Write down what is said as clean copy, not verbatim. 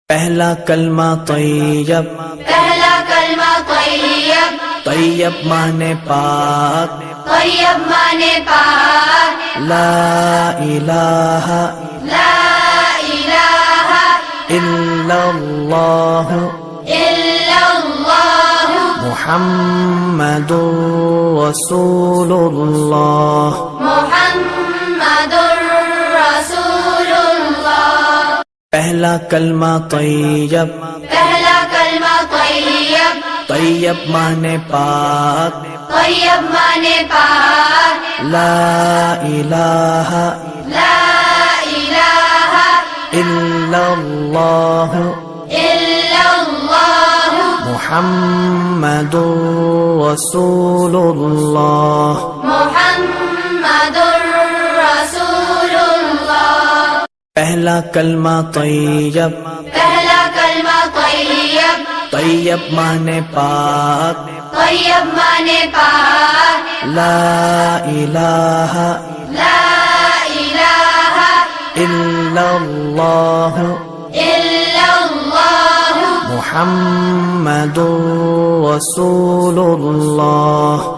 پہلا کلمہ طیب، پہلا کلمہ طیب، طیب مانے پاک، طیب مانے پاک، لا الہ لا الہ الا اللہ الا اللہ محمد رسول اللہ۔ محمد رسول اللہ۔ پہلا کلمہ طیب، پہلا کلمہ طیب، طیب مانے پاک، طیب مانے پاک، لا الہ لا الہ الا اللہ الا اللہ محمد رسول اللہ۔ محمد رسول اللہ۔ پہلا کلمہ طیب، پہلا کلمہ طیب، طیب مانے پاک، طیب مانے پاک، لا الہ لا الہ الا اللہ الا اللہ محمد رسول اللہ۔